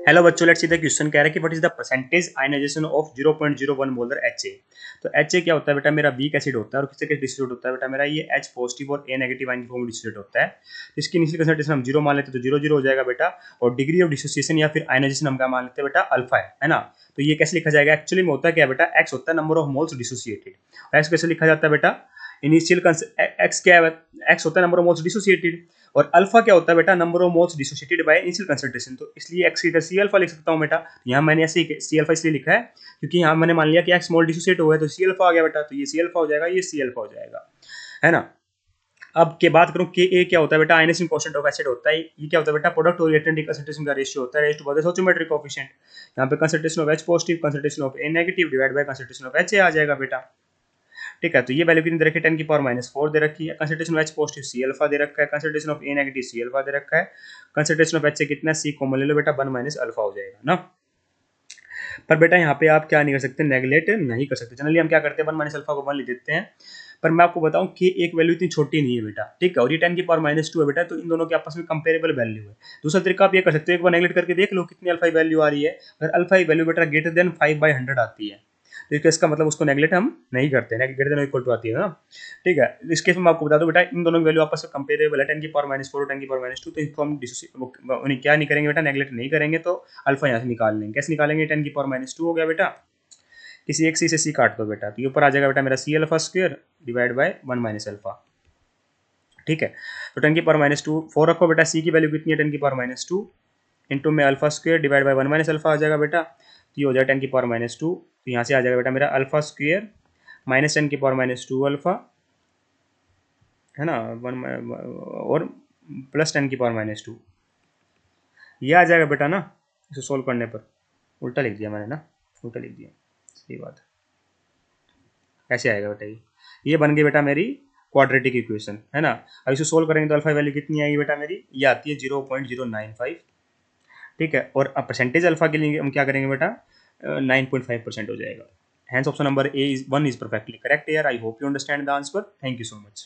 Hello बच्चों, let's see the question कह रहा है कि what is the percentage ionisation of 0.01 molar HA। तो HA क्या होता है बेटा? मेरा वीक एसिड होता है और किससे किस डिस्ट्रीब्यूट होता है बेटा? मेरा ये H पॉजिटिव और A नेगेटिव आयन की फॉर्म में डिस्ट्रीब्यूट होता है। तो इसकी इनिशियल कंसंट्रेशन हम 0 मान लेते हैं तो 0 0 हो जाएगा बेटा। और डिग्री ऑफ डिसोसिएशन या फिर आयनाइजेशन हम क्या मान लेते हैं बेटा? अल्फा है ना। तो ये कैसे लिखा जाएगा? एक्चुअली में होता क्या है बेटा? X होता है number of moles dissociated. X कैसे लिखा जाता है बेटा? इनिशियल X क्या है? X होता है नंबर ऑफ मोल्स डिसोसिएटेड। और अल्फा क्या होता है बेटा? Number of moles dissociated by initial concentration. तो इसलिए एक्स की सी अल्फा लिख सकता हूं बेटा। तो यहाँ मैंने ऐसे सी अल्फा इसलिए लिखा है क्योंकि यहाँ मैंने मान लिया कि एक्स मोल डिसोसिएट हुआ है तो सी अल्फा आ गया बेटा। तो ये सी अल्फा हो जाएगा, ये सी अल्फा हो जाएगा, है ना। अब के बात करूं के ए क्या होता है बेटा? आयनाइजेशन कोएफिशिएंट ऑफ एसिड होता है। ये क्या होता है बेटा? प्रोडक्ट और रिएक्टेंट कंसंट्रेशन का रेशियो होता है raise to power stoichiometric coefficient. यहाँ पे concentration of H positive, concentration of A negative divide by concentration of HA आ जाएगा बेटा। ठीक है, तो ये वैल्यू कितनी दे रखी है? 10 की पावर -4 दे रखी है। Concentration of H positive C alpha दे रखा है, concentration of A negative C alpha दे रखा है, कंसंट्रेशन ऑफ H से कितना सी कॉमन ले लो बेटा, 1 माइनस अल्फा हो जाएगा ना। पर बेटा यहाँ पे आप क्या नहीं कर सकते? नेगलेक्ट नहीं कर सकते। जनरली हम क्या करते हैं? 1 माइनस अल्फा को 1 लिख देते हैं। पर मैं आपको बताऊं कि एक वैल्यू इतनी छोटी नहीं है बेटा, ठीक है। और ये 10 की पावर -2 है बेटा, तो इन दोनों के आपस में कंपेरेबल वैल्यू है। दूसरा तरीका आप ये कर सकते हो, एक बार नेगलेक्ट करके देख लो कितनी अल्फा वैल्यू आ रही है। अगर अल्फा की वैल्यू बेटा ग्रेटर देन 5/100 आती है तो इसका मतलब उसको नेगलेक्ट हम नहीं करते, ग्रेटर देन इक्वल टू आती है ना। ठीक है, इस केस में मैं आपको बता दूं बेटा, इन दोनों की वैल्यू आपस में कंपेरेबल है, 10 की पावर -4 और 10 की पावर -2। तो इसको हम उन्हें क्या नहीं करेंगे बेटा? नेगलेक्ट नहीं करेंगे। तो अल्फा यहाँ से निकाल लेंगे। कैसे निकालेंगे? 10 की पावर -2 हो गया बेटा, किसी एक सी से सी काट दो बेटा, तो ये ऊपर आ जाएगा बेटा मेरा C alpha square divide by 1 minus alpha. ठीक है, तो 10 की पावर -2 4 रखो बेटा। सी की वैल्यू कितनी है? 10 की पावर -2 इंटू में alpha square divide by 1 minus alpha आ जाएगा बेटा। तो ये हो जाएगा 10 की पावर -2। तो यहाँ से आ जाएगा बेटा मेरा अल्फा स्क्वायर माइनस 10 की पावर -2 अल्फा, है ना, वन और प्लस 10 की पावर -2। ये आ जाएगा बेटा ना, इसे सोल्व करने पर। उल्टा लिख दिया मैंने ना, उल्टा लिख दिया, सही बात है। कैसे आएगा बेटा? ये बन गई बेटा मेरी क्वाड्रेटिक इक्वेशन, है ना। अब इसे सोल्व करेंगे तो अल्फा वैल्यू कितनी आएगी बेटा मेरी? ये आती है 0.095। ठीक है, और अब परसेंटेज अल्फा के लिए हम क्या करेंगे बेटा? 9.5% हो जाएगा। Hence option number A is 1 is perfectly correct here. I hope you understand the answer. Thank you so much.